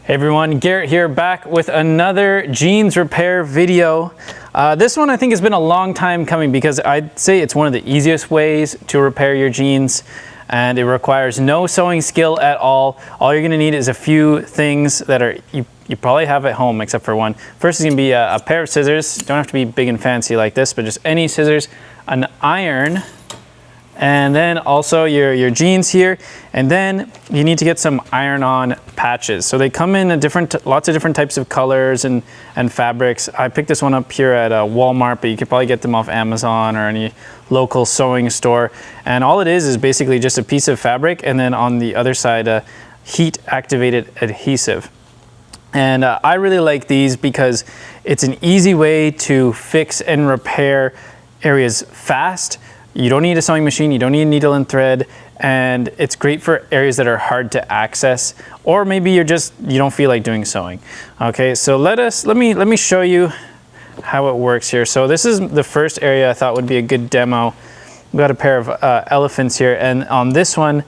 Hey everyone, Garrett here, back with another jeans repair video. This one I think has been a long time coming because I'd say it's one of the easiest ways to repair your jeans, and it requires no sewing skill at all. All you're gonna need is a few things that you probably have at home except for one. First is gonna be a pair of scissors. Don't have to be big and fancy like this, but just any scissors, an iron, and then also your jeans here, and then you need to get some iron-on patches. So they come in lots of different types of colors and fabrics. I picked this one up here at Walmart, but you could probably get them off Amazon or any local sewing store. And all it is basically just a piece of fabric, and then on the other side, a heat-activated adhesive. And I really like these because it's an easy way to fix and repair areas fast. You don't need a sewing machine, you don't need a needle and thread, and it's great for areas that are hard to access, or maybe you don't feel like doing sewing. Okay, so let me show you how it works here. So this is the first area I thought would be a good demo. We've got a pair of elephants here, and on this one,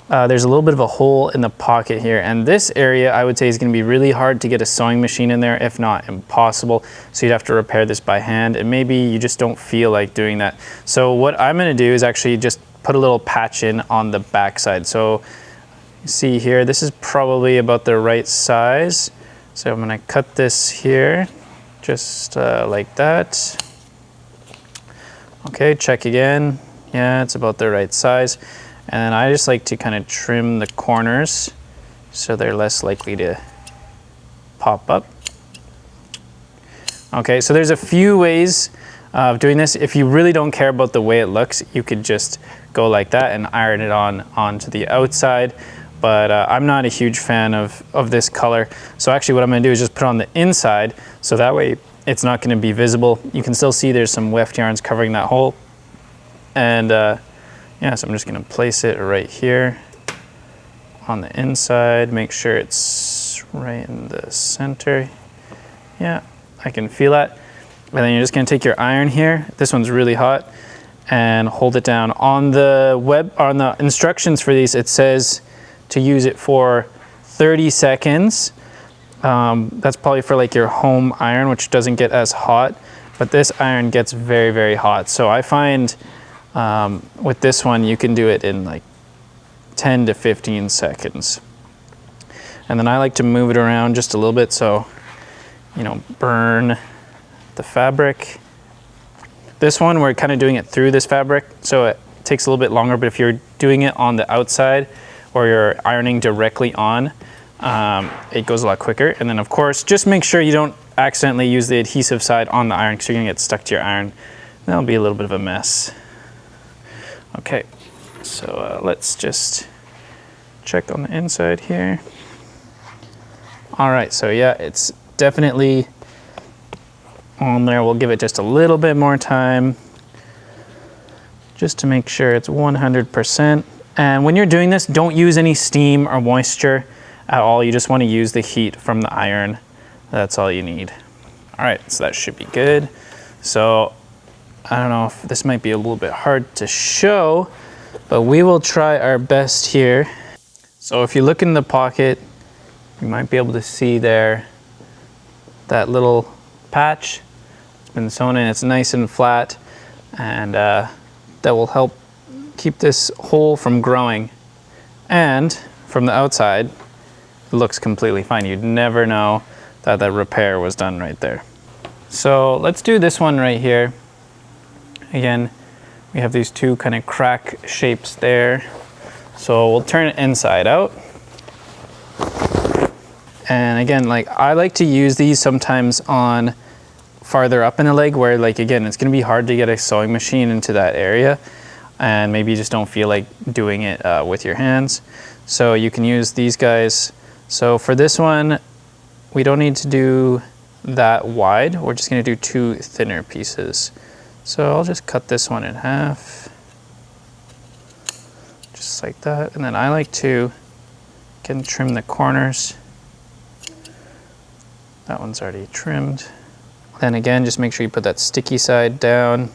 there's a little bit of a hole in the pocket here, and this area I would say is going to be really hard to get a sewing machine in there, if not impossible. So you'd have to repair this by hand, and maybe you just don't feel like doing that. So what I'm going to do is actually just put a little patch in on the back side. So you see here, this is probably about the right size. So I'm going to cut this here just like that. Okay, check again. Yeah, it's about the right size. And I just like to kind of trim the corners so they're less likely to pop up. Okay, so there's a few ways of doing this. If you really don't care about the way it looks, you could just go like that and iron it onto the outside. But I'm not a huge fan of this color. So actually what I'm gonna do is just put on the inside, so that way it's not gonna be visible. You can still see there's some weft yarns covering that hole. And yeah, so I'm just gonna place it right here on the inside, make sure it's right in the center. Yeah, I can feel that. And then you're just gonna take your iron here, this one's really hot, and hold it down. On the instructions for these, it says to use it for 30 seconds. That's probably for like your home iron, which doesn't get as hot, but this iron gets very, very hot. So I find with this one, you can do it in like 10 to 15 seconds. And then I like to move it around just a little bit so, you know, burn the fabric. This one, we're kind of doing it through this fabric, so it takes a little bit longer, but if you're doing it on the outside or you're ironing directly on, it goes a lot quicker. And then of course, just make sure you don't accidentally use the adhesive side on the iron because you're gonna get stuck to your iron. That'll be a little bit of a mess. Okay, so let's just check on the inside here. All right, so yeah, it's definitely on there. We'll give it just a little bit more time just to make sure it's 100%. And when you're doing this, don't use any steam or moisture at all. You just want to use the heat from the iron. That's all you need. All right, so that should be good. So I don't know if this might be a little bit hard to show, but we will try our best here. So if you look in the pocket, you might be able to see there that little patch. It's been sewn in, it's nice and flat, and that will help keep this hole from growing. And from the outside, it looks completely fine. You'd never know that that repair was done right there. So let's do this one right here. Again, we have these two kind of crack shapes there. So we'll turn it inside out. And again, like I like to use these sometimes on farther up in the leg where, like, again, it's gonna be hard to get a sewing machine into that area, and maybe you just don't feel like doing it with your hands. So you can use these guys. So for this one, we don't need to do that wide. We're just gonna do two thinner pieces. So I'll just cut this one in half, just like that. And then I like to, again, trim the corners. That one's already trimmed. Then again, just make sure you put that sticky side down.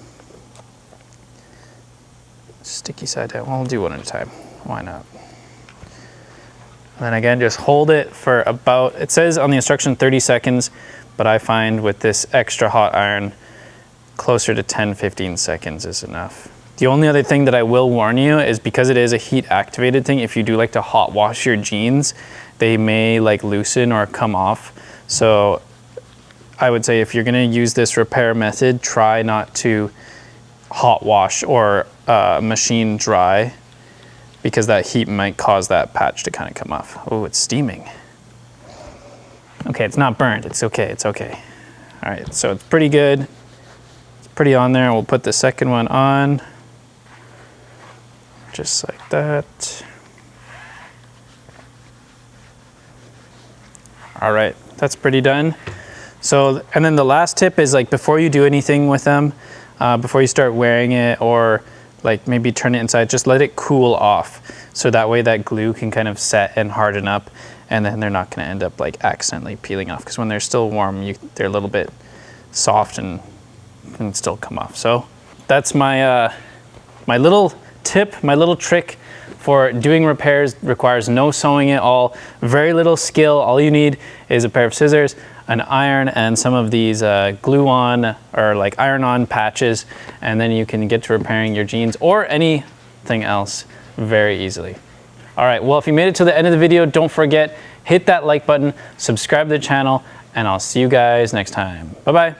Sticky side down, we'll do one at a time, why not? And then again, just hold it for about, it says on the instruction 30 seconds, but I find with this extra hot iron, closer to 10-15 seconds is enough. The only other thing that I will warn you is because it is a heat activated thing, if you do like to hot wash your jeans, they may like loosen or come off. So I would say if you're gonna use this repair method, try not to hot wash or machine dry, because that heat might cause that patch to kind of come off. Oh, it's steaming. Okay, it's not burned, it's okay, it's okay. All right, so it's pretty good. It's pretty on there. We'll put the second one on, just like that. All right, that's pretty done. So, and then the last tip is like before you do anything with them, before you start wearing it or like maybe turn it inside, just let it cool off. So that way that glue can kind of set and harden up, and then they're not gonna end up like accidentally peeling off, because when they're still warm, they're a little bit soft and can still come off. So that's my, my little tip, my little trick for doing repairs. Requires no sewing at all, very little skill. All you need is a pair of scissors, an iron, and some of these glue on or like iron on patches, and then you can get to repairing your jeans or anything else very easily. All right, well, if you made it to the end of the video, don't forget, hit that like button, subscribe to the channel, and I'll see you guys next time. Bye-bye.